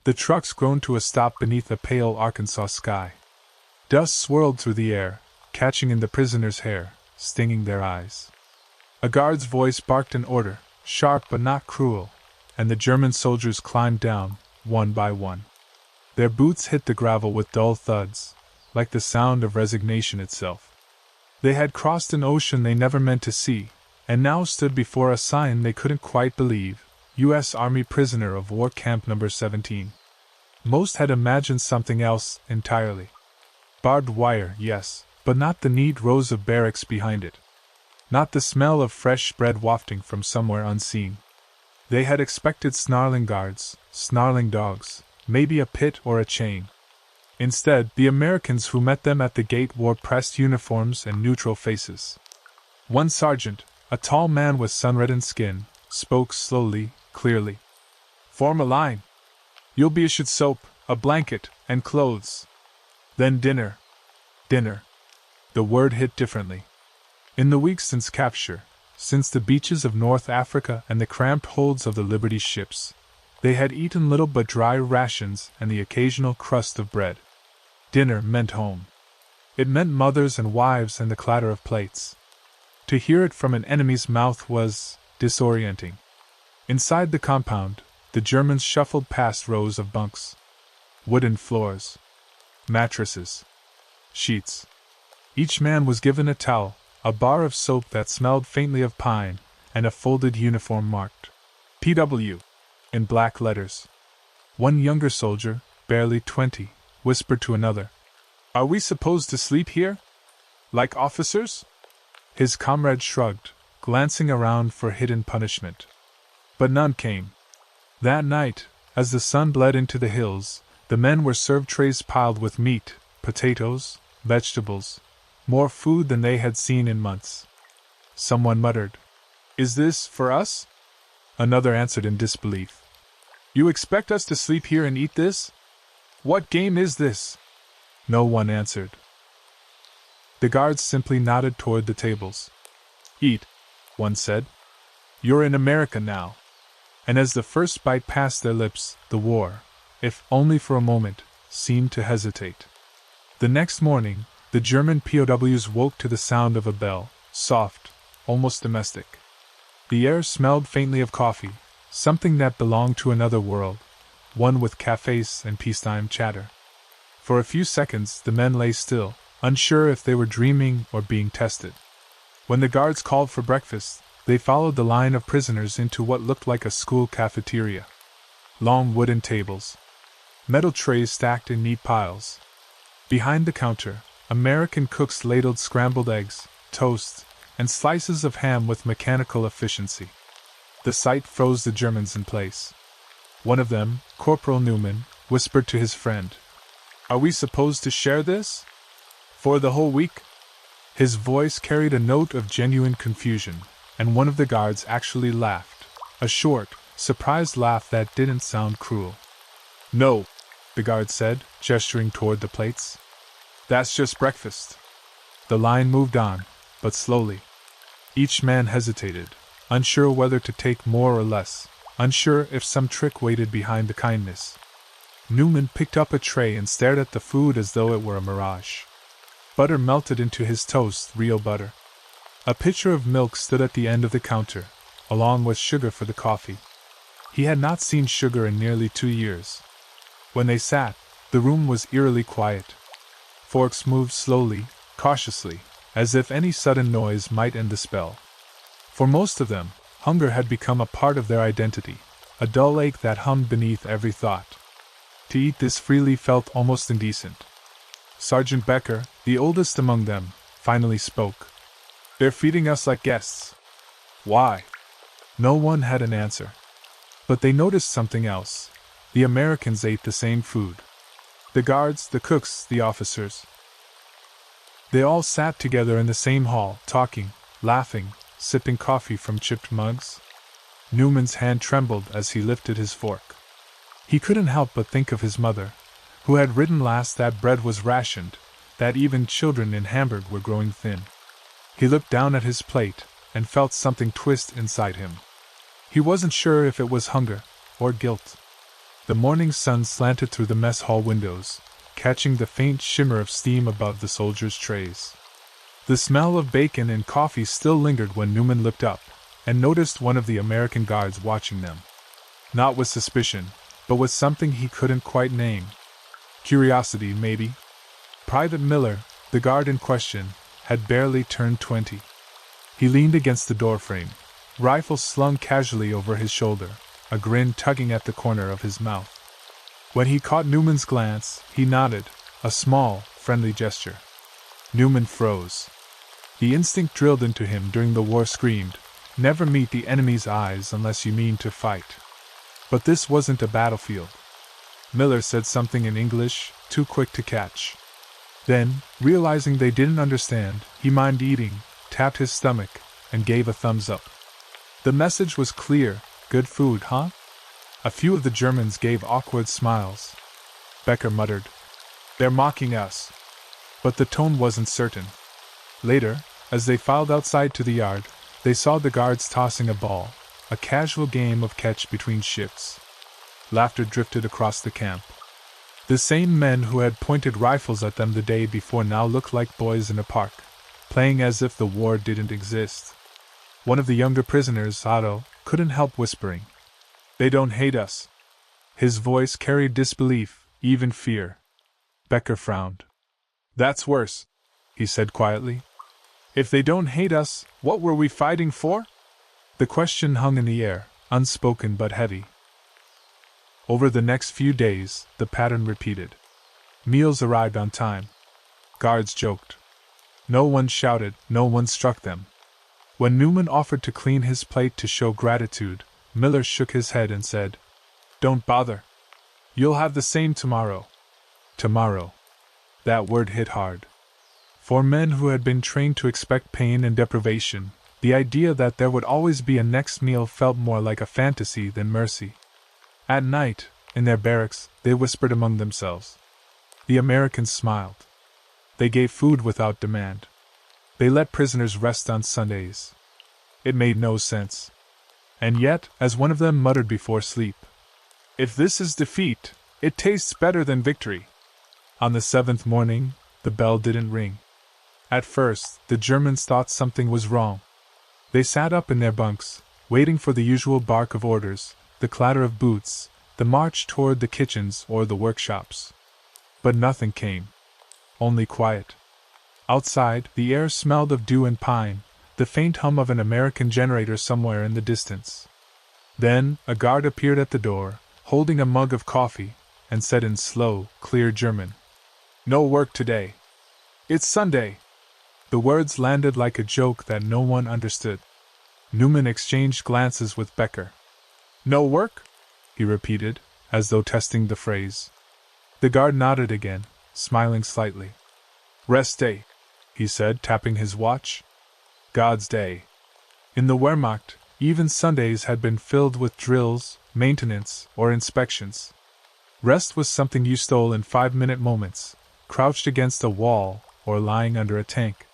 The trucks groaned to a stop beneath a pale Arkansas sky. Dust swirled through the air, catching in the prisoners' hair, stinging their eyes. A guard's voice barked an order, sharp but not cruel, and the German soldiers climbed down, one by one. Their boots hit the gravel with dull thuds, like the sound of resignation itself. They had crossed an ocean they never meant to see, and now stood before a sign they couldn't quite believe: U.S. Army Prisoner of War Camp No. 17. Most had imagined something else entirely. Barbed wire, yes, but not the neat rows of barracks behind it. Not the smell of fresh bread wafting from somewhere unseen. They had expected snarling guards, snarling dogs, maybe a pit or a chain. Instead, the Americans who met them at the gate wore pressed uniforms and neutral faces. One sergeant, a tall man with sun-reddened skin, spoke slowly, clearly. "Form a line. You'll be issued soap, a blanket, and clothes. Then dinner. Dinner." The word hit differently. In the weeks since capture, since the beaches of North Africa and the cramped holds of the Liberty ships, they had eaten little but dry rations and the occasional crust of bread. Dinner meant home. It meant mothers and wives and the clatter of plates. To hear it from an enemy's mouth was disorienting. Inside the compound, the Germans shuffled past rows of bunks. Wooden floors. Mattresses. Sheets. Each man was given a towel, a bar of soap that smelled faintly of pine, and a folded uniform marked PW in black letters. One younger soldier, barely 20, whispered to another, "Are we supposed to sleep here? Like officers?" His comrade shrugged, glancing around for hidden punishment. But none came. That night, as the sun bled into the hills, the men were served trays piled with meat, potatoes, vegetables, more food than they had seen in months. Someone muttered, "Is this for us?" Another answered in disbelief, "You expect us to sleep here and eat this? What game is this?" No one answered. The guards simply nodded toward the tables. "Eat," one said. "You're in America now." And as the first bite passed their lips, the war, if only for a moment, seemed to hesitate. The next morning, the German POWs woke to the sound of a bell, soft, almost domestic. The air smelled faintly of coffee, something that belonged to another world, one with cafes and peacetime chatter. For a few seconds the men lay still, unsure if they were dreaming or being tested. When the guards called for breakfast, they followed the line of prisoners into what looked like a school cafeteria. Long wooden tables. Metal trays stacked in neat piles. Behind the counter, American cooks ladled scrambled eggs, toast, and slices of ham with mechanical efficiency. The sight froze the Germans in place. One of them, Corporal Newman, whispered to his friend, "Are we supposed to share this? For the whole week?" His voice carried a note of genuine confusion, and one of the guards actually laughed, a short, surprised laugh that didn't sound cruel. "No," the guard said, gesturing toward the plates. "That's just breakfast." The line moved on, but slowly. Each man hesitated, unsure whether to take more or less, unsure if some trick waited behind the kindness. Newman picked up a tray and stared at the food as though it were a mirage. Butter melted into his toast, real butter. A pitcher of milk stood at the end of the counter, along with sugar for the coffee. He had not seen sugar in nearly 2 years. When they sat, the room was eerily quiet. Forks moved slowly, cautiously, as if any sudden noise might end the spell. For most of them, hunger had become a part of their identity, a dull ache that hummed beneath every thought. To eat this freely felt almost indecent. Sergeant Becker, the oldest among them, finally spoke. "They're feeding us like guests." "Why?" No one had an answer. But they noticed something else. The Americans ate the same food. The guards, the cooks, the officers. They all sat together in the same hall, talking, laughing, sipping coffee from chipped mugs. Newman's hand trembled as he lifted his fork. He couldn't help but think of his mother, who had written last that bread was rationed, that even children in Hamburg were growing thin. He looked down at his plate, and felt something twist inside him. He wasn't sure if it was hunger, or guilt. The morning sun slanted through the mess hall windows, catching the faint shimmer of steam above the soldiers' trays. The smell of bacon and coffee still lingered when Newman looked up and noticed one of the American guards watching them. Not with suspicion, but with something he couldn't quite name. Curiosity, maybe? Private Miller, the guard in question, had barely turned 20. He leaned against the doorframe, rifle slung casually over his shoulder, a grin tugging at the corner of his mouth. When he caught Newman's glance, he nodded, a small, friendly gesture. Newman froze. The instinct drilled into him during the war screamed, "Never meet the enemy's eyes unless you mean to fight." But this wasn't a battlefield. Miller said something in English, too quick to catch. Then, realizing they didn't understand, he mimed eating, tapped his stomach, and gave a thumbs up. The message was clear: good food, huh? A few of the Germans gave awkward smiles. Becker muttered, "They're mocking us." But the tone wasn't certain. Later, as they filed outside to the yard, they saw the guards tossing a ball, a casual game of catch between shifts. Laughter drifted across the camp. The same men who had pointed rifles at them the day before now looked like boys in a park, playing as if the war didn't exist. One of the younger prisoners, Otto, couldn't help whispering, "They don't hate us." His voice carried disbelief, even fear. Becker frowned. "That's worse," he said quietly. "If they don't hate us, what were we fighting for?" The question hung in the air, unspoken but heavy. Over the next few days, the pattern repeated. Meals arrived on time. Guards joked. No one shouted, no one struck them. When Newman offered to clean his plate to show gratitude, Miller shook his head and said, "Don't bother. You'll have the same tomorrow." Tomorrow. That word hit hard. For men who had been trained to expect pain and deprivation, the idea that there would always be a next meal felt more like a fantasy than mercy. At night, in their barracks, they whispered among themselves. The Americans smiled. They gave food without demand. They let prisoners rest on Sundays. It made no sense. And yet, as one of them muttered before sleep, "If this is defeat, it tastes better than victory." On the 7th morning, the bell didn't ring. At first, the Germans thought something was wrong. They sat up in their bunks, waiting for the usual bark of orders, the clatter of boots, the march toward the kitchens or the workshops. But nothing came. Only quiet. Outside, the air smelled of dew and pine, the faint hum of an American generator somewhere in the distance. Then, a guard appeared at the door, holding a mug of coffee, and said in slow, clear German, "No work today. It's Sunday." The words landed like a joke that no one understood. Newman exchanged glances with Becker. "No work?" he repeated, as though testing the phrase. The guard nodded again, smiling slightly. "Rest day," he said, tapping his watch. "God's day." In the Wehrmacht, even Sundays had been filled with drills, maintenance, or inspections. Rest was something you stole in 5-minute moments, crouched against a wall or lying under a tank.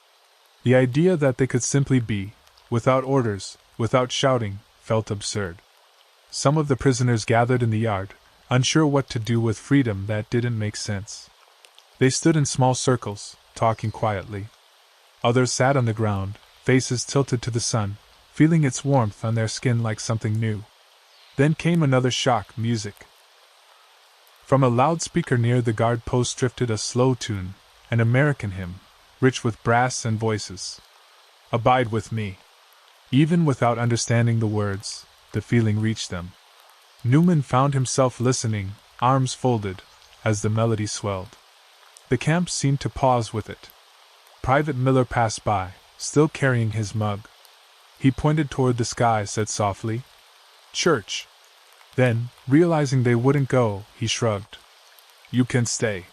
The idea that they could simply be, without orders, without shouting, felt absurd. Some of the prisoners gathered in the yard, unsure what to do with freedom that didn't make sense. They stood in small circles, talking quietly. Others sat on the ground, faces tilted to the sun, feeling its warmth on their skin like something new. Then came another shock: music. From a loudspeaker near the guard post drifted a slow tune, an American hymn, rich with brass and voices. "Abide with me." Even without understanding the words, the feeling reached them. Newman found himself listening, arms folded, as the melody swelled. The camp seemed to pause with it. Private Miller passed by, still carrying his mug. He pointed toward the sky, said softly, "Church." Then, realizing they wouldn't go, he shrugged. "You can stay.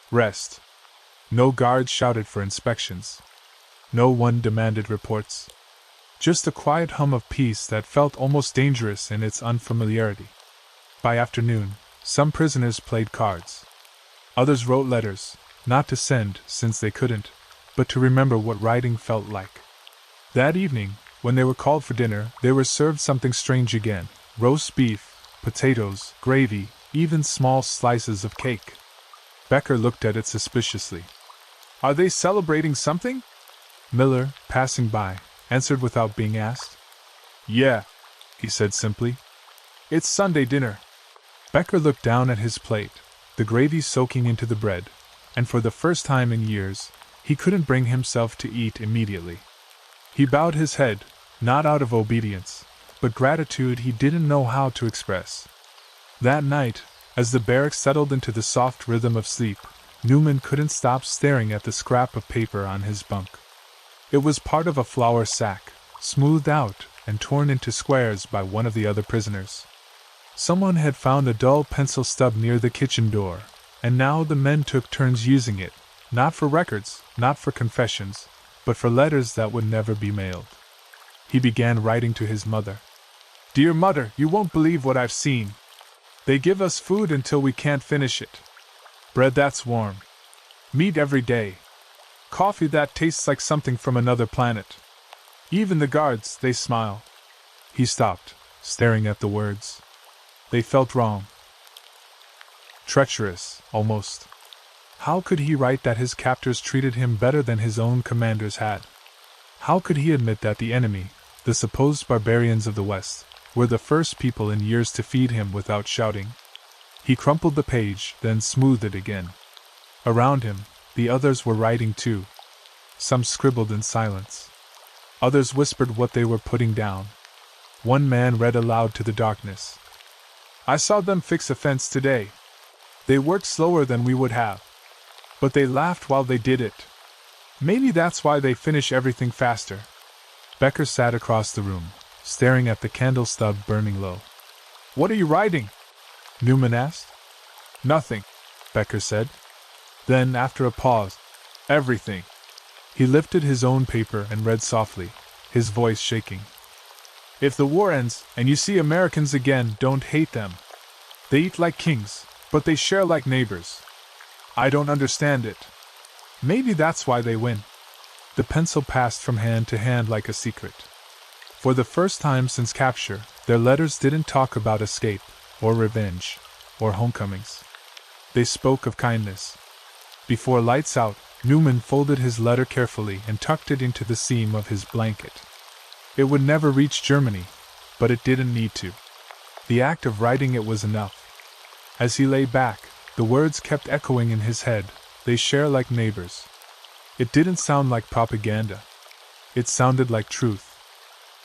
Rest." No guards shouted for inspections. No one demanded reports. Just a quiet hum of peace that felt almost dangerous in its unfamiliarity. By afternoon, some prisoners played cards. Others wrote letters, not to send, since they couldn't, but to remember what writing felt like. That evening, when they were called for dinner, they were served something strange again: roast beef, potatoes, gravy, even small slices of cake. Becker looked at it suspiciously. Are they celebrating something? Miller, passing by, answered without being asked. Yeah, he said simply. It's Sunday dinner. Becker looked down at his plate, the gravy soaking into the bread, and for the first time in years, he couldn't bring himself to eat immediately. He bowed his head, not out of obedience, but gratitude he didn't know how to express. That night, as the barracks settled into the soft rhythm of sleep, Newman couldn't stop staring at the scrap of paper on his bunk. It was part of a flour sack, smoothed out and torn into squares by one of the other prisoners. Someone had found a dull pencil stub near the kitchen door, and now the men took turns using it, not for records, not for confessions, but for letters that would never be mailed. He began writing to his mother. Dear Mother, you won't believe what I've seen. They give us food until we can't finish it. Bread that's warm. Meat every day. Coffee that tastes like something from another planet. Even the guards, they smile. He stopped, staring at the words. They felt wrong. Treacherous, almost. How could he write that his captors treated him better than his own commanders had? How could he admit that the enemy, the supposed barbarians of the West, were the first people in years to feed him without shouting? He crumpled the page, then smoothed it again. Around him, the others were writing too. Some scribbled in silence. Others whispered what they were putting down. One man read aloud to the darkness. I saw them fix a fence today. They worked slower than we would have. But they laughed while they did it. Maybe that's why they finish everything faster. Becker sat across the room, staring at the candle stub burning low. What are you writing? Newman asked. Nothing, Becker said. Then, after a pause, everything. He lifted his own paper and read softly, his voice shaking. If the war ends, and you see Americans again, don't hate them. They eat like kings, but they share like neighbors. I don't understand it. Maybe that's why they win. The pencil passed from hand to hand like a secret. For the first time since capture, their letters didn't talk about escape, or revenge, or homecomings. They spoke of kindness. Before lights out, Newman folded his letter carefully and tucked it into the seam of his blanket. It would never reach Germany, but it didn't need to. The act of writing it was enough. As he lay back, the words kept echoing in his head, they share like neighbors. It didn't sound like propaganda. It sounded like truth.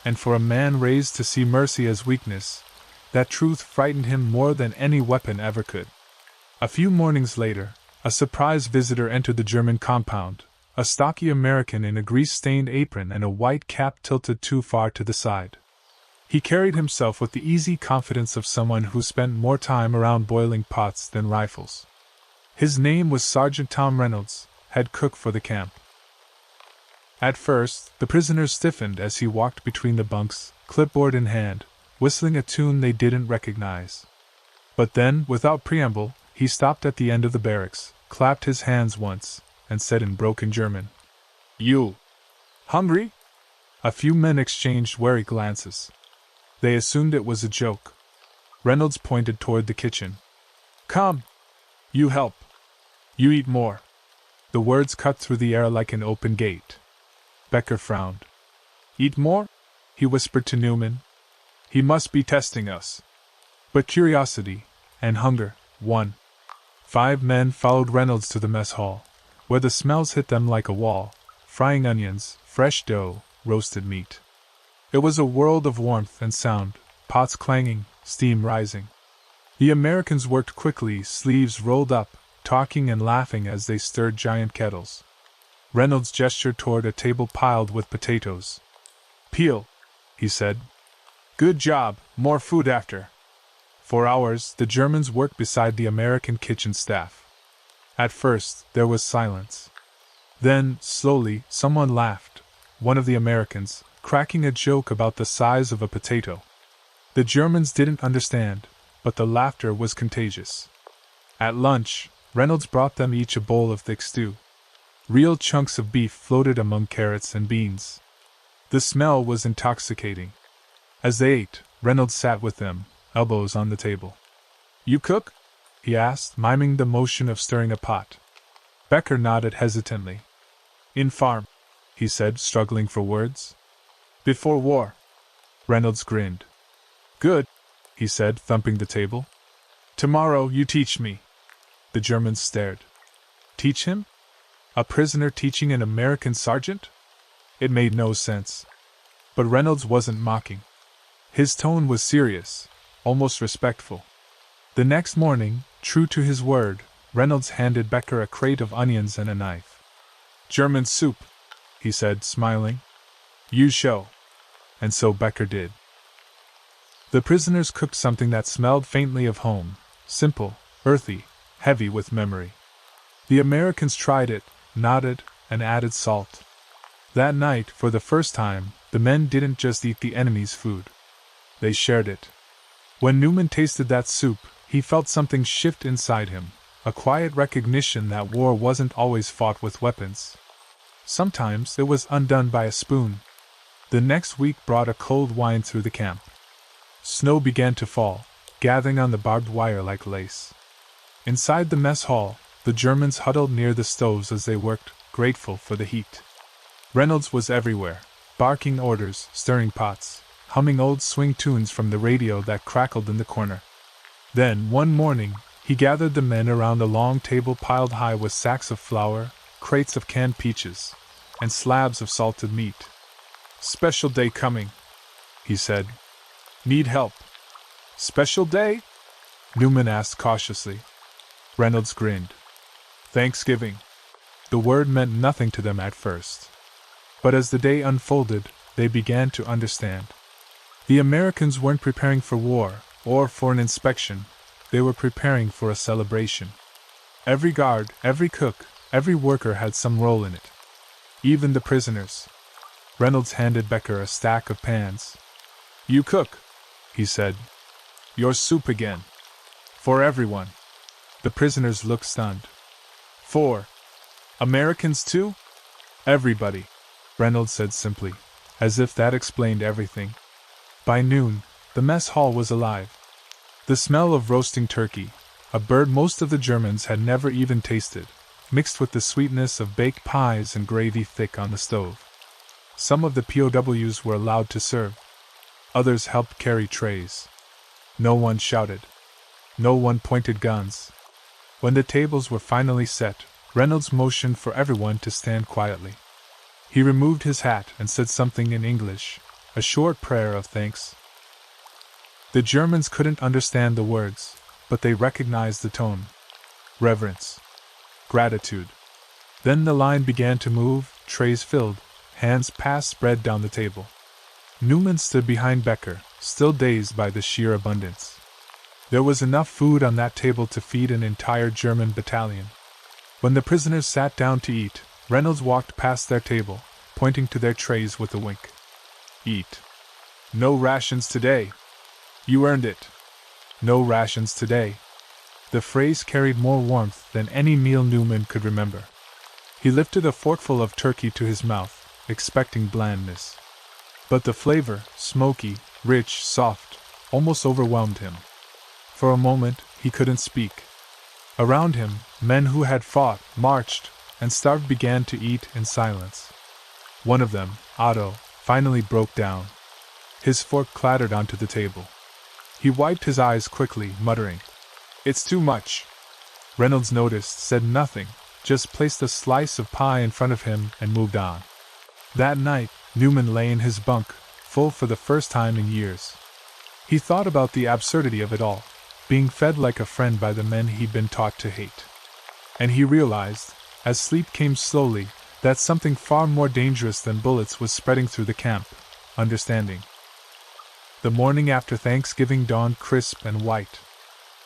And for a man raised to see mercy as weakness, that truth frightened him more than any weapon ever could. A few mornings later, a surprise visitor entered the German compound, a stocky American in a grease-stained apron and a white cap tilted too far to the side. He carried himself with the easy confidence of someone who spent more time around boiling pots than rifles. His name was Sergeant Tom Reynolds, head cook for the camp. At first, the prisoners stiffened as he walked between the bunks, clipboard in hand, whistling a tune they didn't recognize. But then, without preamble, he stopped at the end of the barracks, clapped his hands once, and said in broken German, You hungry? A few men exchanged wary glances. They assumed it was a joke. Reynolds pointed toward the kitchen. Come. You help. You eat more. The words cut through the air like an open gate. Becker frowned. Eat more? He whispered to Newman. He must be testing us. But curiosity, and hunger, won. 5 men followed Reynolds to the mess hall, where the smells hit them like a wall, frying onions, fresh dough, roasted meat. It was a world of warmth and sound, pots clanging, steam rising. The Americans worked quickly, sleeves rolled up, talking and laughing as they stirred giant kettles. Reynolds gestured toward a table piled with potatoes. Peel, he said. Good job, more food after. For hours, the Germans worked beside the American kitchen staff. At first, there was silence. Then, slowly, someone laughed, one of the Americans, cracking a joke about the size of a potato. The Germans didn't understand, but the laughter was contagious. At lunch, Reynolds brought them each a bowl of thick stew. Real chunks of beef floated among carrots and beans. The smell was intoxicating. As they ate, Reynolds sat with them, elbows on the table. You cook? He asked, miming the motion of stirring a pot. Becker nodded hesitantly. In farm, he said, struggling for words. Before war. Reynolds grinned. Good, he said, thumping the table. Tomorrow you teach me. The German stared. Teach him? A prisoner teaching an American sergeant? It made no sense. But Reynolds wasn't mocking. His tone was serious, almost respectful. The next morning, true to his word, Reynolds handed Becker a crate of onions and a knife. German soup, he said, smiling. You show. And so Becker did. The prisoners cooked something that smelled faintly of home, simple, earthy, heavy with memory. The Americans tried it, nodded, and added salt. That night, for the first time, the men didn't just eat the enemy's food. They shared it. When Newman tasted that soup, he felt something shift inside him, a quiet recognition that war wasn't always fought with weapons. Sometimes it was undone by a spoon. The next week brought a cold wind through the camp. Snow began to fall, gathering on the barbed wire like lace. Inside the mess hall, the Germans huddled near the stoves as they worked, grateful for the heat. Reynolds was everywhere, barking orders, stirring pots, humming old swing tunes from the radio that crackled in the corner. Then, one morning, he gathered the men around a long table piled high with sacks of flour, crates of canned peaches, and slabs of salted meat. Special day coming, he said. Need help? Special day? Newman asked cautiously. Reynolds grinned. Thanksgiving. The word meant nothing to them at first. But as the day unfolded, they began to understand. The Americans weren't preparing for war, or for an inspection. They were preparing for a celebration. Every guard, every cook, every worker had some role in it. Even the prisoners. Reynolds handed Becker a stack of pans. You cook, he said. Your soup again. For everyone. The prisoners looked stunned. For Americans too? Everybody, Reynolds said simply, as if that explained everything. By noon, the mess hall was alive. The smell of roasting turkey, a bird most of the Germans had never even tasted, mixed with the sweetness of baked pies and gravy thick on the stove. Some of the POWs were allowed to serve. Others helped carry trays. No one shouted. No one pointed guns. When the tables were finally set, Reynolds motioned for everyone to stand quietly. He removed his hat and said something in English, a short prayer of thanks. The Germans couldn't understand the words, but they recognized the tone. Reverence. Gratitude. Then the line began to move, trays filled, hands passed bread down the table. Newman stood behind Becker, still dazed by the sheer abundance. There was enough food on that table to feed an entire German battalion. When the prisoners sat down to eat, Reynolds walked past their table, pointing to their trays with a wink. Eat. No rations today. You earned it. No rations today. The phrase carried more warmth than any meal Newman could remember. He lifted a forkful of turkey to his mouth, expecting blandness. But the flavor, smoky, rich, soft, almost overwhelmed him. For a moment, he couldn't speak. Around him, men who had fought, marched, and starved began to eat in silence. One of them, Otto, finally broke down. His fork clattered onto the table. He wiped his eyes quickly, muttering, "It's too much." Reynolds noticed, said nothing, just placed a slice of pie in front of him and moved on. That night, Newman lay in his bunk, full for the first time in years. He thought about the absurdity of it all, being fed like a friend by the men he'd been taught to hate. And he realized, as sleep came slowly, that something far more dangerous than bullets was spreading through the camp: understanding. The morning after Thanksgiving dawned crisp and white.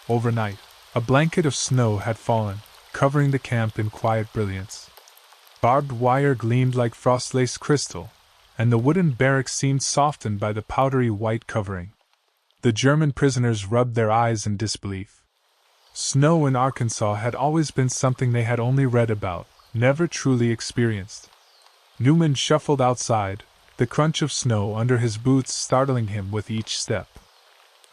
Overnight, a blanket of snow had fallen, covering the camp in quiet brilliance. Barbed wire gleamed like frost-laced crystal, and the wooden barracks seemed softened by the powdery white covering. The German prisoners rubbed their eyes in disbelief. Snow in Arkansas had always been something they had only read about, never truly experienced. Newman shuffled outside, the crunch of snow under his boots startling him with each step.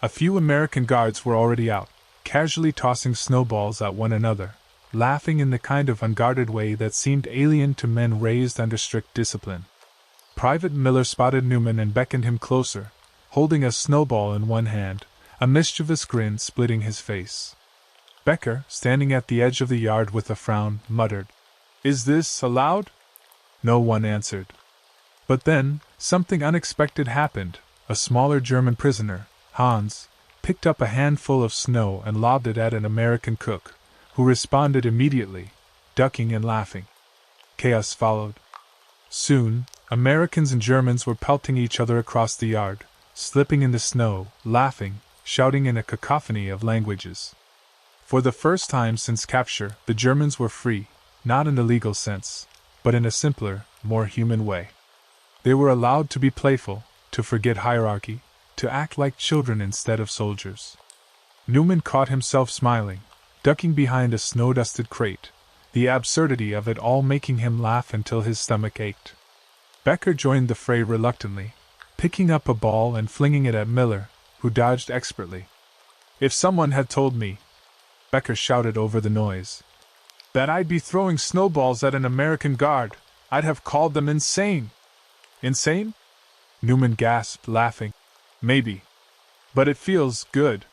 A few American guards were already out, casually tossing snowballs at one another, laughing in the kind of unguarded way that seemed alien to men raised under strict discipline. Private Miller spotted Newman and beckoned him closer, holding a snowball in one hand, a mischievous grin splitting his face. Becker, standing at the edge of the yard with a frown, muttered, "Is this allowed?" No one answered. But then, something unexpected happened. A smaller German prisoner, Hans, picked up a handful of snow and lobbed it at an American cook, who responded immediately, ducking and laughing. Chaos followed. Soon, Americans and Germans were pelting each other across the yard, slipping in the snow, laughing, shouting in a cacophony of languages. For the first time since capture, the Germans were free, not in the legal sense, but in a simpler, more human way. They were allowed to be playful, to forget hierarchy, to act like children instead of soldiers. Newman caught himself smiling, ducking behind a snow-dusted crate, the absurdity of it all making him laugh until his stomach ached. Becker joined the fray reluctantly, picking up a ball and flinging it at Miller, who dodged expertly. "If someone had told me," Becker shouted over the noise, "that I'd be throwing snowballs at an American guard, I'd have called them insane." "Insane?" Newman gasped, laughing. "Maybe. But it feels good."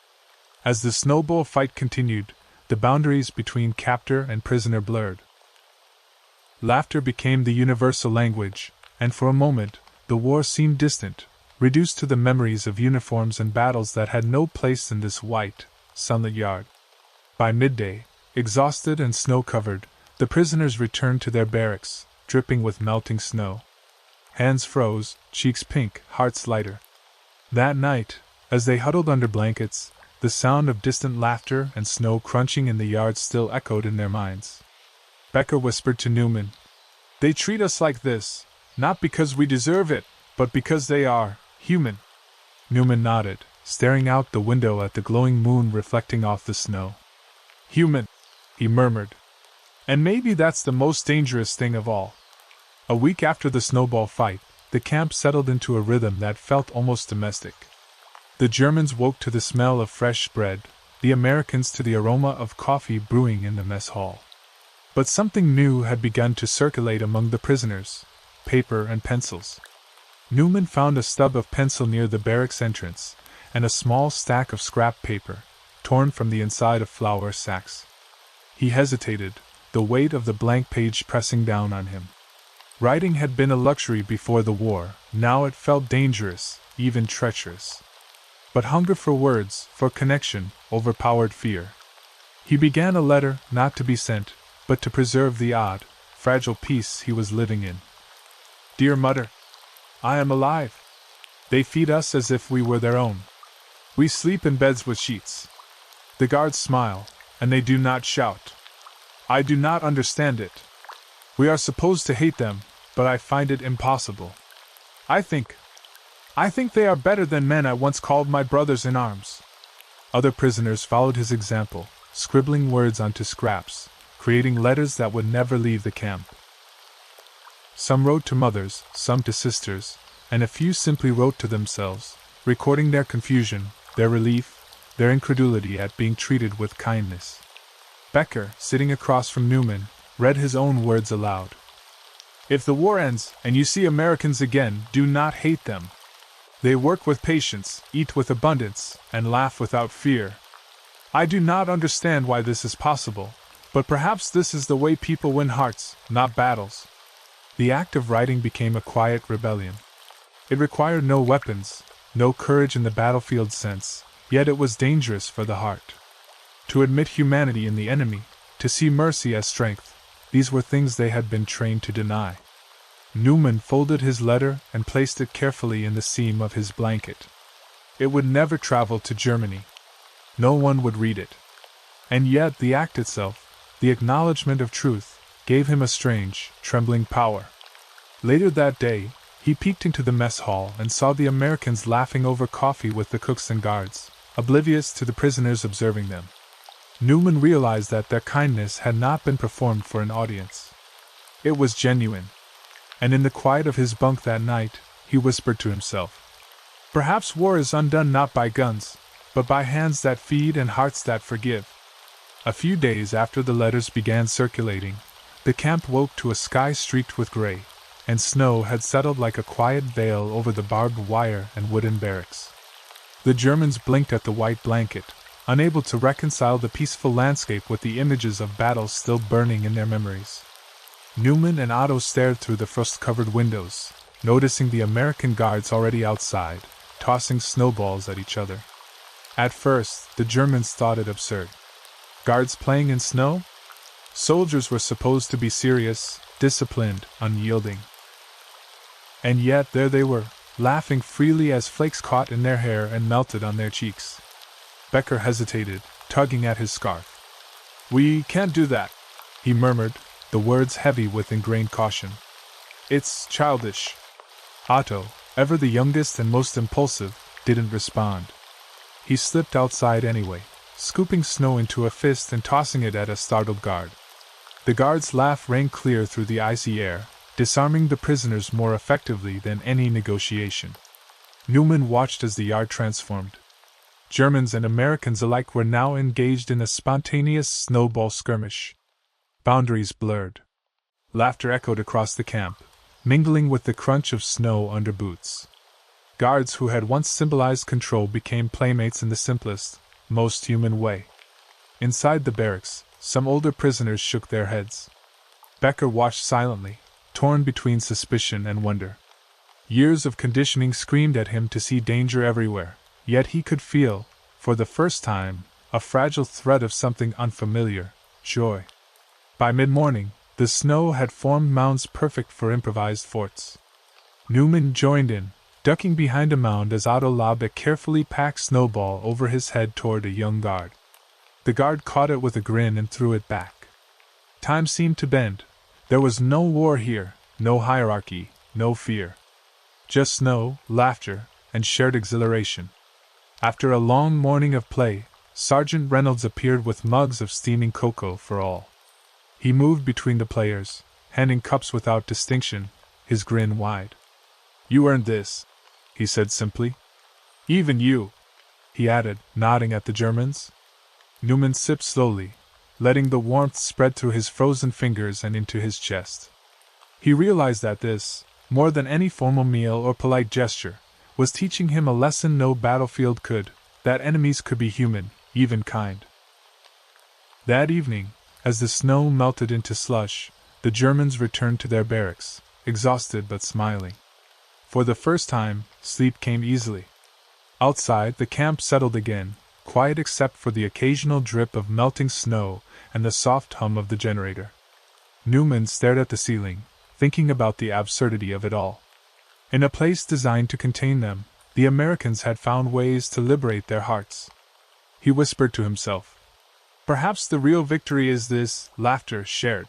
As the snowball fight continued, the boundaries between captor and prisoner blurred. Laughter became the universal language, and for a moment, the war seemed distant, reduced to the memories of uniforms and battles that had no place in this white, sunlit yard. By midday, exhausted and snow-covered, the prisoners returned to their barracks, dripping with melting snow. Hands froze, cheeks pink, hearts lighter. That night, as they huddled under blankets, the sound of distant laughter and snow crunching in the yard still echoed in their minds. Becker whispered to Newman, "They treat us like this, not because we deserve it, but because they are human." Newman nodded, staring out the window at the glowing moon reflecting off the snow. "Human," he murmured. "And maybe that's the most dangerous thing of all." A week after the snowball fight, the camp settled into a rhythm that felt almost domestic. The Germans woke to the smell of fresh bread, the Americans to the aroma of coffee brewing in the mess hall. But something new had begun to circulate among the prisoners: paper and pencils. Newman found a stub of pencil near the barracks entrance, and a small stack of scrap paper, torn from the inside of flour sacks. He hesitated, the weight of the blank page pressing down on him. Writing had been a luxury before the war, now it felt dangerous, even treacherous. But hunger for words, for connection, overpowered fear. He began a letter, not to be sent, but to preserve the odd, fragile peace he was living in. "Dear Mother, I am alive. They feed us as if we were their own. We sleep in beds with sheets. The guards smile, and they do not shout. I do not understand it. We are supposed to hate them, but I find it impossible. I think they are better than men I once called my brothers in arms." Other prisoners followed his example, scribbling words onto scraps, creating letters that would never leave the camp. Some wrote to mothers, some to sisters, and a few simply wrote to themselves, recording their confusion, their relief, their incredulity at being treated with kindness. Becker, sitting across from Newman, read his own words aloud. "If the war ends and you see Americans again, do not hate them. They work with patience, eat with abundance, and laugh without fear. I do not understand why this is possible, but perhaps this is the way people win hearts, not battles." The act of writing became a quiet rebellion. It required no weapons, no courage in the battlefield sense, yet it was dangerous for the heart. To admit humanity in the enemy, to see mercy as strength, these were things they had been trained to deny. Newman folded his letter and placed it carefully in the seam of his blanket. It would never travel to Germany. No one would read it. And yet the act itself, the acknowledgement of truth, gave him a strange, trembling power. Later that day, he peeked into the mess hall and saw the Americans laughing over coffee with the cooks and guards, oblivious to the prisoners observing them. Newman realized that their kindness had not been performed for an audience. It was genuine. And in the quiet of his bunk that night, he whispered to himself, "Perhaps war is undone not by guns, but by hands that feed and hearts that forgive. A few days after the letters began circulating, the camp woke to a sky streaked with gray, and snow had settled like a quiet veil over the barbed wire and wooden barracks. The Germans blinked at the white blanket, unable to reconcile the peaceful landscape with the images of battle still burning in their memories. Newman and Otto stared through the frost-covered windows, noticing the American guards already outside, tossing snowballs at each other. At first, the Germans thought it absurd. Guards playing in snow? Soldiers were supposed to be serious, disciplined, unyielding. And yet there they were, laughing freely as flakes caught in their hair and melted on their cheeks. Becker hesitated, tugging at his scarf. "We can't do that," he murmured, the words heavy with ingrained caution. "It's childish." Otto, ever the youngest and most impulsive, didn't respond. He slipped outside anyway, scooping snow into a fist and tossing it at a startled guard. The guard's laugh rang clear through the icy air, disarming the prisoners more effectively than any negotiation. Newman watched as the yard transformed. Germans and Americans alike were now engaged in a spontaneous snowball skirmish. Boundaries blurred. Laughter echoed across the camp, mingling with the crunch of snow under boots. Guards who had once symbolized control became playmates in the simplest, most human way. Inside the barracks, some older prisoners shook their heads. Becker watched silently, torn between suspicion and wonder. Years of conditioning screamed at him to see danger everywhere, yet he could feel, for the first time, a fragile thread of something unfamiliar: joy. By mid-morning, the snow had formed mounds perfect for improvised forts. Newman joined in, ducking behind a mound as Otto lobbed a carefully packed snowball over his head toward a young guard. The guard caught it with a grin and threw it back. Time seemed to bend. There was no war here, no hierarchy, no fear. Just snow, laughter, and shared exhilaration. After a long morning of play, Sergeant Reynolds appeared with mugs of steaming cocoa for all. He moved between the players, handing cups without distinction, his grin wide. "You earned this," he said simply. "Even you," he added, nodding at the Germans. Newman sipped slowly, letting the warmth spread through his frozen fingers and into his chest. He realized that this, more than any formal meal or polite gesture, was teaching him a lesson no battlefield could, that enemies could be human, even kind. That evening, as the snow melted into slush, the Germans returned to their barracks, exhausted but smiling. For the first time, sleep came easily. Outside, the camp settled again, quiet except for the occasional drip of melting snow and the soft hum of the generator. Newman stared at the ceiling, thinking about the absurdity of it all. In a place designed to contain them, the Americans had found ways to liberate their hearts. He whispered to himself, "Perhaps the real victory is this laughter shared."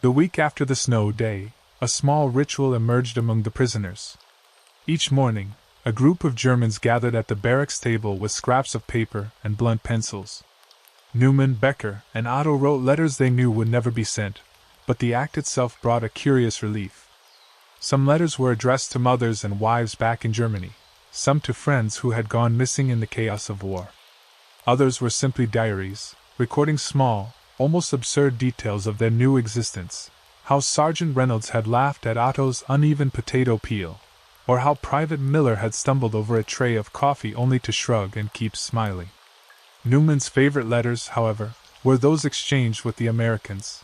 The week after the snow day, a small ritual emerged among the prisoners. Each morning, a group of Germans gathered at the barracks table with scraps of paper and blunt pencils. Newman, Becker, and Otto wrote letters they knew would never be sent, but the act itself brought a curious relief. Some letters were addressed to mothers and wives back in Germany, some to friends who had gone missing in the chaos of war. Others were simply diaries, recording small, almost absurd details of their new existence, how Sergeant Reynolds had laughed at Otto's uneven potato peel, or how Private Miller had stumbled over a tray of coffee only to shrug and keep smiling. Newman's favorite letters, however, were those exchanged with the Americans.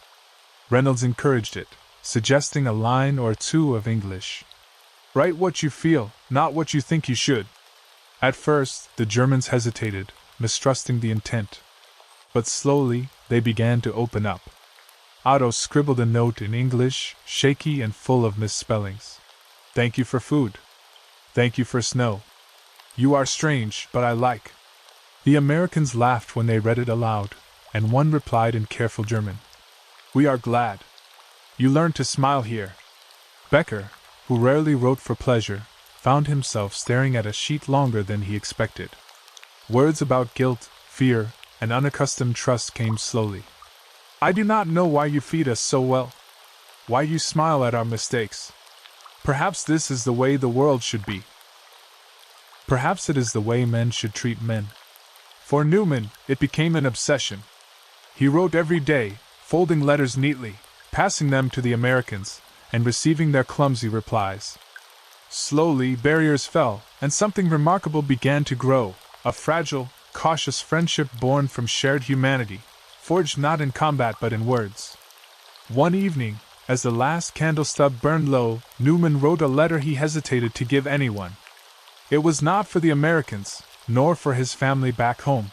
Reynolds encouraged it, suggesting a line or two of English. "Write what you feel, not what you think you should." At first, the Germans hesitated, mistrusting the intent. But slowly, they began to open up. Otto scribbled a note in English, shaky and full of misspellings. "Thank you for food. Thank you for snow. You are strange, but I like." The Americans laughed when they read it aloud, and one replied in careful German, "We are glad. You learned to smile here." Becker, who rarely wrote for pleasure, found himself staring at a sheet longer than he expected. Words about guilt, fear, and unaccustomed trust came slowly. "I do not know why you feed us so well. Why you smile at our mistakes. Perhaps this is the way the world should be. Perhaps it is the way men should treat men." For Newman, it became an obsession. He wrote every day, folding letters neatly, passing them to the Americans, and receiving their clumsy replies. Slowly, barriers fell, and something remarkable began to grow, a fragile, cautious friendship born from shared humanity, forged not in combat but in words. One evening, as the last candle stub burned low, Newman wrote a letter he hesitated to give anyone. It was not for the Americans, nor for his family back home.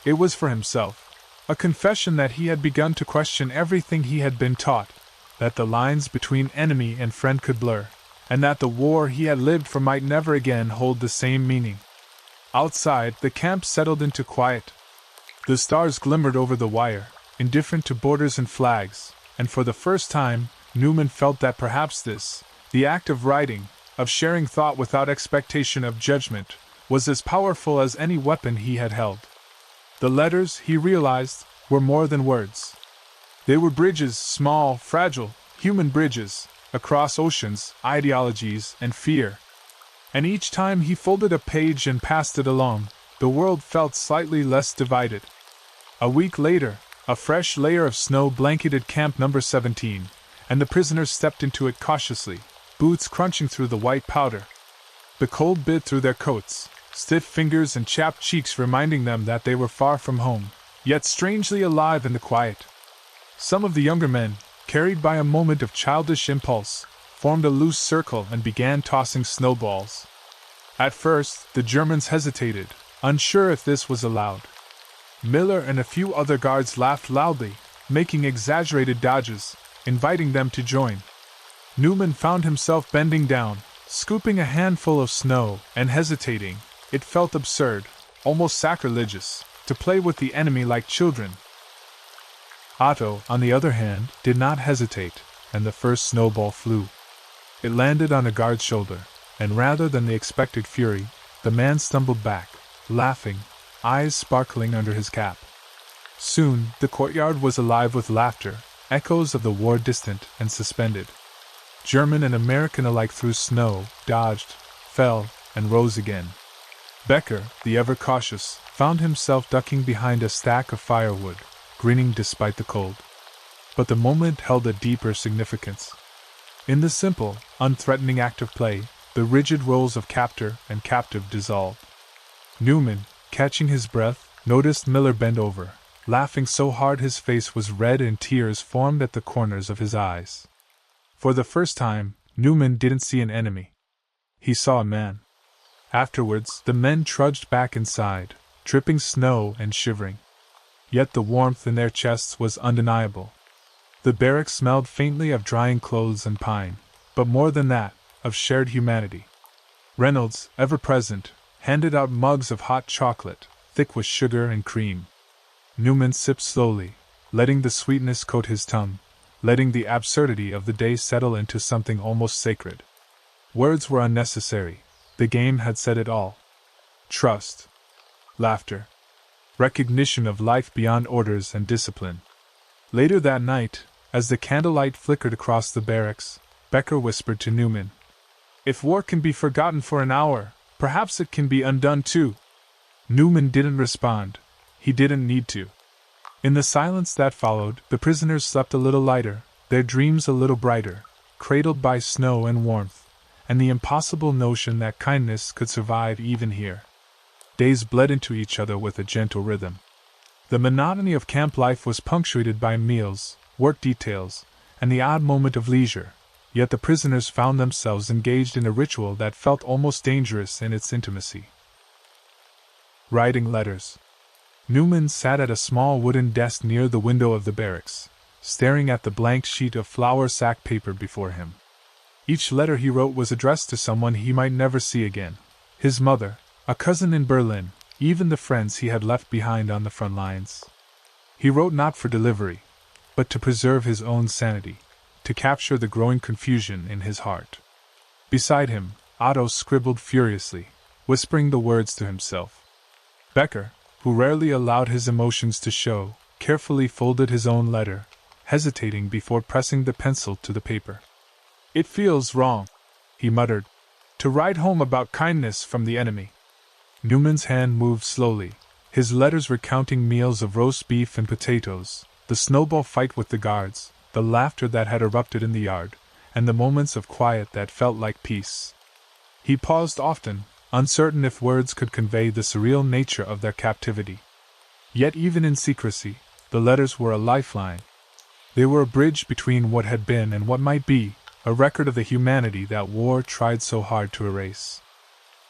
It was for himself, a confession that he had begun to question everything he had been taught, that the lines between enemy and friend could blur, and that the war he had lived for might never again hold the same meaning. Outside, the camp settled into quiet. The stars glimmered over the wire, indifferent to borders and flags, and for the first time, Newman felt that perhaps this, the act of writing, of sharing thought without expectation of judgment, was as powerful as any weapon he had held. The letters, he realized, were more than words. They were bridges, small, fragile, human bridges, across oceans, ideologies, and fear. And each time he folded a page and passed it along, the world felt slightly less divided. A week later, a fresh layer of snow blanketed Camp Number 17, and the prisoners stepped into it cautiously, boots crunching through the white powder. The cold bit through their coats, stiff fingers and chapped cheeks reminding them that they were far from home, yet strangely alive in the quiet. Some of the younger men, carried by a moment of childish impulse, formed a loose circle and began tossing snowballs. At first, the Germans hesitated, unsure if this was allowed. Miller and a few other guards laughed loudly, making exaggerated dodges, inviting them to join. Newman found himself bending down, scooping a handful of snow, and hesitating. It felt absurd, almost sacrilegious, to play with the enemy like children. Otto, on the other hand, did not hesitate, and the first snowball flew. It landed on a guard's shoulder, and rather than the expected fury, the man stumbled back, laughing, eyes sparkling under his cap. Soon, the courtyard was alive with laughter, echoes of the war distant and suspended. German and American alike threw snow, dodged, fell, and rose again. Becker, the ever-cautious, found himself ducking behind a stack of firewood, grinning despite the cold. But the moment held a deeper significance. In the simple, unthreatening act of play, the rigid roles of captor and captive dissolved. Newman, catching his breath, noticed Miller bend over, laughing so hard his face was red and tears formed at the corners of his eyes. For the first time, Newman didn't see an enemy. He saw a man. Afterwards, the men trudged back inside, dripping snow and shivering. Yet the warmth in their chests was undeniable. The barracks smelled faintly of drying clothes and pine, but more than that, of shared humanity. Reynolds, ever present, handed out mugs of hot chocolate, thick with sugar and cream. Newman sipped slowly, letting the sweetness coat his tongue, letting the absurdity of the day settle into something almost sacred. Words were unnecessary. The game had said it all. Trust. Laughter. Recognition of life beyond orders and discipline. Later that night, as the candlelight flickered across the barracks, Becker whispered to Newman, "If war can be forgotten for an hour, perhaps it can be undone too." Newman didn't respond. He didn't need to. In the silence that followed, the prisoners slept a little lighter, their dreams a little brighter, cradled by snow and warmth, and the impossible notion that kindness could survive even here. Days bled into each other with a gentle rhythm. The monotony of camp life was punctuated by meals, work details, and the odd moment of leisure, yet the prisoners found themselves engaged in a ritual that felt almost dangerous in its intimacy. Writing letters. Newman sat at a small wooden desk near the window of the barracks, staring at the blank sheet of flour sack paper before him. Each letter he wrote was addressed to someone he might never see again: his mother, a cousin in Berlin, even the friends he had left behind on the front lines. He wrote not for delivery, but to preserve his own sanity, to capture the growing confusion in his heart. Beside him, Otto scribbled furiously, whispering the words to himself. Becker, who rarely allowed his emotions to show, carefully folded his own letter, hesitating before pressing the pencil to the paper. "It feels wrong," he muttered, "to write home about kindness from the enemy." Newman's hand moved slowly, His letters recounting meals of roast beef and potatoes, the snowball fight with the guards, the laughter that had erupted in the yard, and the moments of quiet that felt like peace. He paused often, uncertain if words could convey the surreal nature of their captivity. Yet even in secrecy, the letters were a lifeline. They were a bridge between what had been and what might be, a record of the humanity that war tried so hard to erase.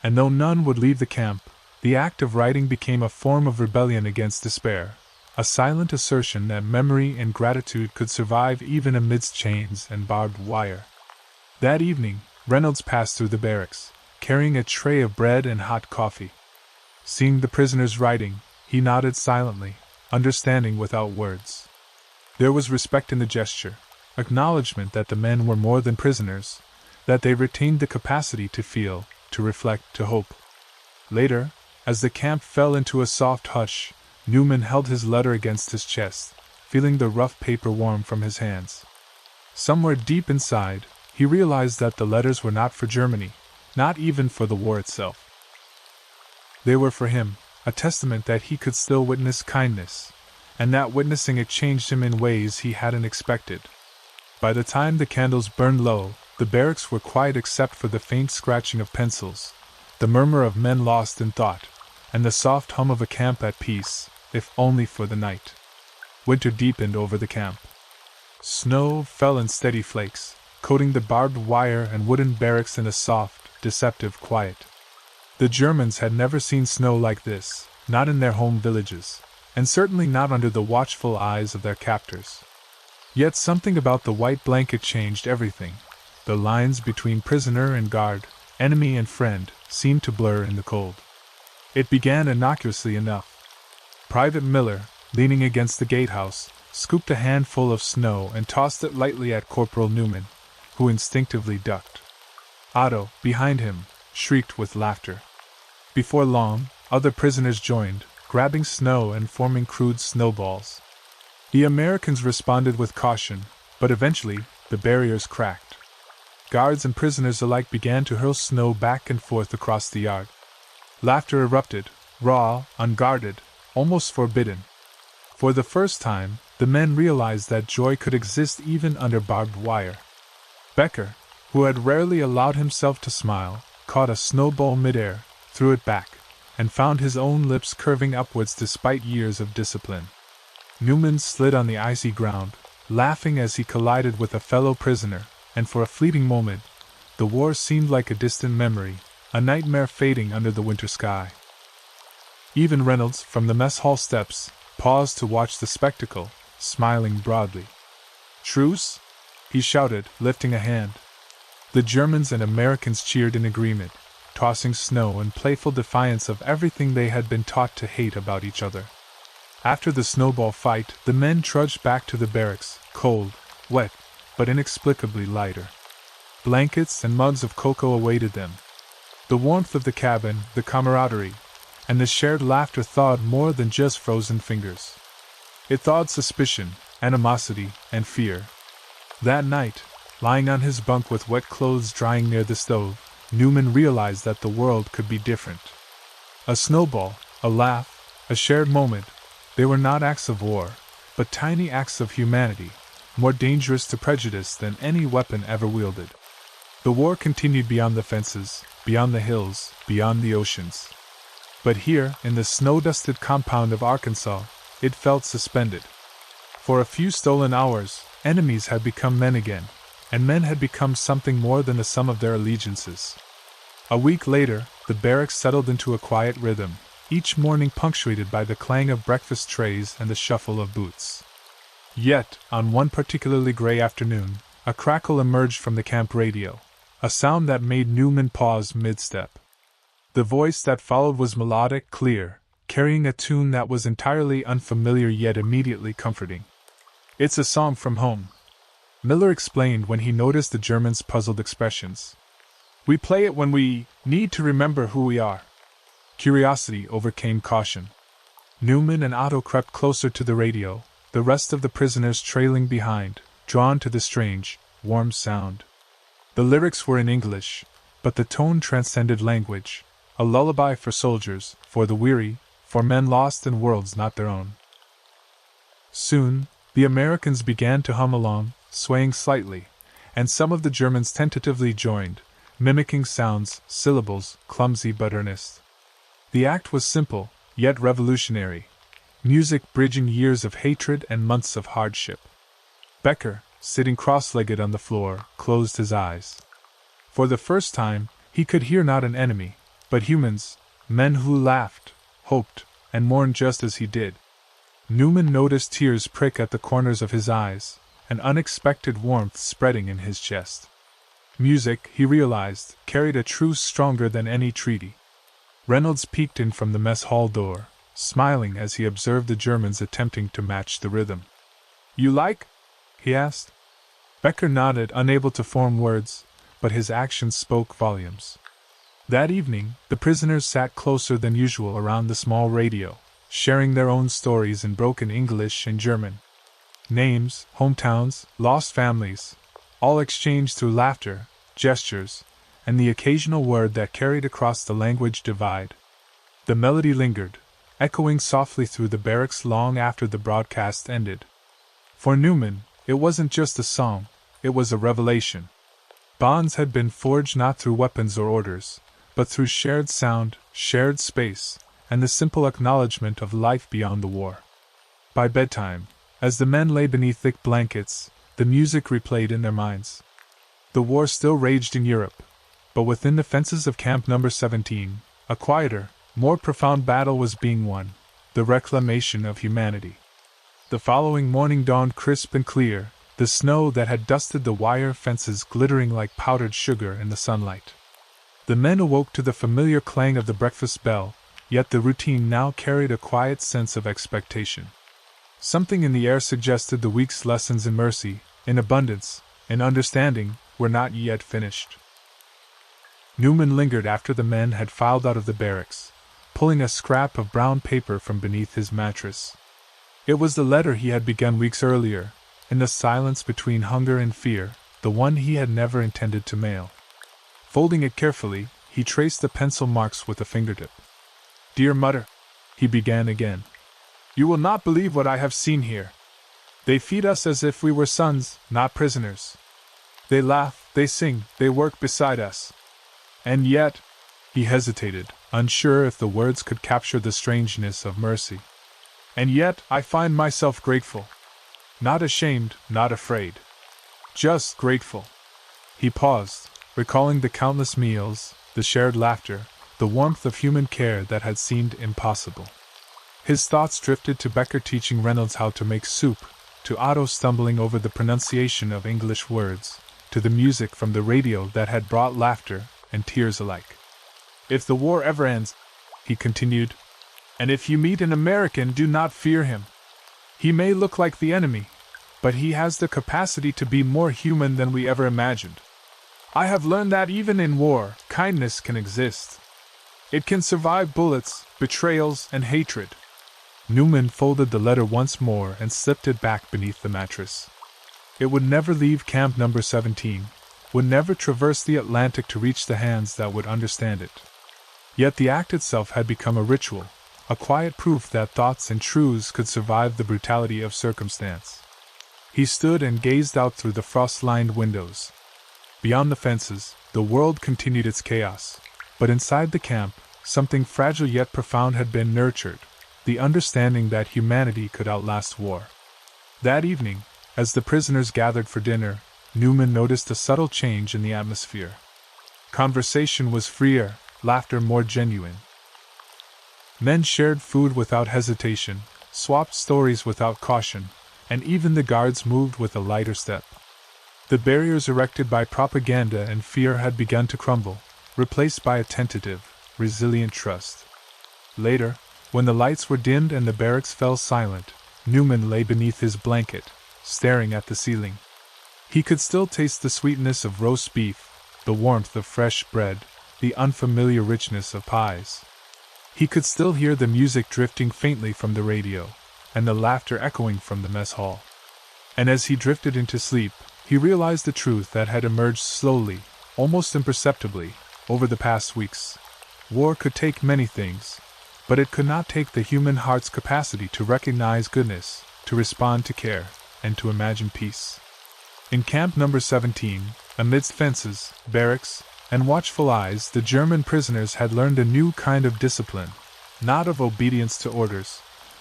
And though none would leave the camp, the act of writing became a form of rebellion against despair, a silent assertion that memory and gratitude could survive even amidst chains and barbed wire. That evening, Reynolds passed through the barracks, carrying a tray of bread and hot coffee. Seeing the prisoners writing, he nodded silently, understanding without words. There was respect in the gesture, acknowledgement that the men were more than prisoners, that they retained the capacity to feel, to reflect, to hope. Later, as the camp fell into a soft hush, Newman held his letter against his chest, feeling the rough paper warm from his hands. Somewhere deep inside, he realized that the letters were not for Germany, not even for the war itself. They were for him, a testament that he could still witness kindness, and that witnessing it changed him in ways he hadn't expected. By the time the candles burned low, the barracks were quiet except for the faint scratching of pencils, the murmur of men lost in thought, and the soft hum of a camp at peace, if only for the night. Winter deepened over the camp. Snow fell in steady flakes, coating the barbed wire and wooden barracks in a soft, deceptive quiet. The Germans had never seen snow like this, not in their home villages, and certainly not under the watchful eyes of their captors. Yet something about the white blanket changed everything. The lines between prisoner and guard, enemy and friend, seemed to blur in the cold. It began innocuously enough. Private Miller, leaning against the gatehouse, scooped a handful of snow and tossed it lightly at Corporal Newman, who instinctively ducked. Otto, behind him, shrieked with laughter. Before long, other prisoners joined, grabbing snow and forming crude snowballs. The Americans responded with caution, but eventually, the barriers cracked. Guards and prisoners alike began to hurl snow back and forth across the yard. Laughter erupted, raw, unguarded, almost forbidden. For the first time, the men realized that joy could exist even under barbed wire. Becker, who had rarely allowed himself to smile, caught a snowball midair, threw it back, and found his own lips curving upwards despite years of discipline. Newman slid on the icy ground, laughing as he collided with a fellow prisoner, and for a fleeting moment, the war seemed like a distant memory, a nightmare fading under the winter sky. Even Reynolds, from the mess hall steps, paused to watch the spectacle, smiling broadly. "Truce?" he shouted, lifting a hand. The Germans and Americans cheered in agreement, tossing snow in playful defiance of everything they had been taught to hate about each other. After the snowball fight, the men trudged back to the barracks, cold, wet, but inexplicably lighter. Blankets and mugs of cocoa awaited them. The warmth of the cabin, the camaraderie, and the shared laughter thawed more than just frozen fingers. It thawed suspicion, animosity, and fear. That night, lying on his bunk with wet clothes drying near the stove, Newman realized that the world could be different. A snowball, a laugh, a shared moment, they were not acts of war, but tiny acts of humanity, more dangerous to prejudice than any weapon ever wielded. The war continued beyond the fences, beyond the hills, beyond the oceans. But here, in the snow-dusted compound of Arkansas, it felt suspended. For a few stolen hours, enemies had become men again, and men had become something more than the sum of their allegiances. A week later, the barracks settled into a quiet rhythm, each morning punctuated by the clang of breakfast trays and the shuffle of boots. Yet, on one particularly gray afternoon, a crackle emerged from the camp radio, a sound that made Newman pause mid-step. The voice that followed was melodic, clear, carrying a tune that was entirely unfamiliar yet immediately comforting. "It's a song from home," Miller explained when he noticed the Germans' puzzled expressions. "We play it when we need to remember who we are." Curiosity overcame caution. Newman and Otto crept closer to the radio, the rest of the prisoners trailing behind, drawn to the strange, warm sound. The lyrics were in English, but the tone transcended language, a lullaby for soldiers, for the weary, for men lost in worlds not their own. Soon, the Americans began to hum along, swaying slightly, and some of the Germans tentatively joined, mimicking sounds, syllables, clumsy but earnest. The act was simple, yet revolutionary. Music bridging years of hatred and months of hardship. Becker, sitting cross-legged on the floor, closed his eyes. For the first time, he could hear not an enemy, but humans, men who laughed, hoped, and mourned just as he did. Newman noticed tears prick at the corners of his eyes, an unexpected warmth spreading in his chest. Music, he realized, carried a truce stronger than any treaty. Reynolds peeked in from the mess hall door, smiling as he observed the Germans attempting to match the rhythm. "You like?" he asked. Becker nodded, unable to form words, but his actions spoke volumes. That evening, the prisoners sat closer than usual around the small radio, sharing their own stories in broken English and German. Names, hometowns, lost families, all exchanged through laughter, gestures, and the occasional word that carried across the language divide. The melody lingered, echoing softly through the barracks long after the broadcast ended. For Newman, it wasn't just a song, it was a revelation. Bonds had been forged not through weapons or orders, but through shared sound, shared space, and the simple acknowledgement of life beyond the war. By bedtime, as the men lay beneath thick blankets, the music replayed in their minds. The war still raged in Europe, but within the fences of Camp No. 17, a quieter, more profound battle was being won, the reclamation of humanity. The following morning dawned crisp and clear, the snow that had dusted the wire fences glittering like powdered sugar in the sunlight. The men awoke to the familiar clang of the breakfast bell, yet the routine now carried a quiet sense of expectation. Something in the air suggested the week's lessons in mercy, in abundance, in understanding, were not yet finished. Newman lingered after the men had filed out of the barracks, pulling a scrap of brown paper from beneath his mattress. It was the letter he had begun weeks earlier, in the silence between hunger and fear, the one he had never intended to mail. Folding it carefully, he traced the pencil marks with a fingertip. "Dear Mother," he began again. "You will not believe what I have seen here. They feed us as if we were sons, not prisoners. They laugh, they sing, they work beside us. And yet," he hesitated, unsure if the words could capture the strangeness of mercy. "And yet I find myself grateful. Not ashamed, not afraid. Just grateful." He paused, recalling the countless meals, the shared laughter, the warmth of human care that had seemed impossible. His thoughts drifted to Becker teaching Reynolds how to make soup, to Otto stumbling over the pronunciation of English words, to the music from the radio that had brought laughter and tears alike. "If the war ever ends," he continued, "and if you meet an American, do not fear him. He may look like the enemy, but he has the capacity to be more human than we ever imagined. I have learned that even in war, kindness can exist. It can survive bullets, betrayals, and hatred." Newman folded the letter once more and slipped it back beneath the mattress. It would never leave Camp No. 17, would never traverse the Atlantic to reach the hands that would understand it. Yet the act itself had become a ritual, a quiet proof that thoughts and truths could survive the brutality of circumstance. He stood and gazed out through the frost-lined windows. Beyond the fences, the world continued its chaos, but inside the camp, something fragile yet profound had been nurtured, the understanding that humanity could outlast war. That evening, as the prisoners gathered for dinner, Newman noticed a subtle change in the atmosphere. Conversation was freer, laughter more genuine. Men shared food without hesitation, swapped stories without caution, and even the guards moved with a lighter step. The barriers erected by propaganda and fear had begun to crumble, replaced by a tentative, resilient trust. Later, when the lights were dimmed and the barracks fell silent, Newman lay beneath his blanket, staring at the ceiling. He could still taste the sweetness of roast beef, the warmth of fresh bread, the unfamiliar richness of pies. He could still hear the music drifting faintly from the radio, and the laughter echoing from the mess hall. And as he drifted into sleep, he realized the truth that had emerged slowly, almost imperceptibly, over the past weeks. War could take many things, but it could not take the human heart's capacity to recognize goodness, to respond to care, and to imagine peace. In Camp Number 17, amidst fences, barracks, and watchful eyes, the German prisoners had learned a new kind of discipline, not of obedience to orders,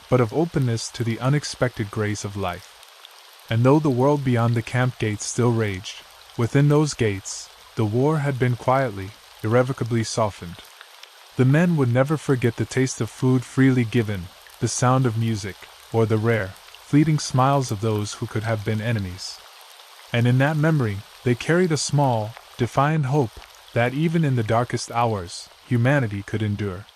but of openness to the unexpected grace of life. And though the world beyond the camp gates still raged, within those gates, the war had been quietly, irrevocably softened. The men would never forget the taste of food freely given, the sound of music, or the rare, fleeting smiles of those who could have been enemies. And in that memory, they carried a small, defiant hope that even in the darkest hours, humanity could endure.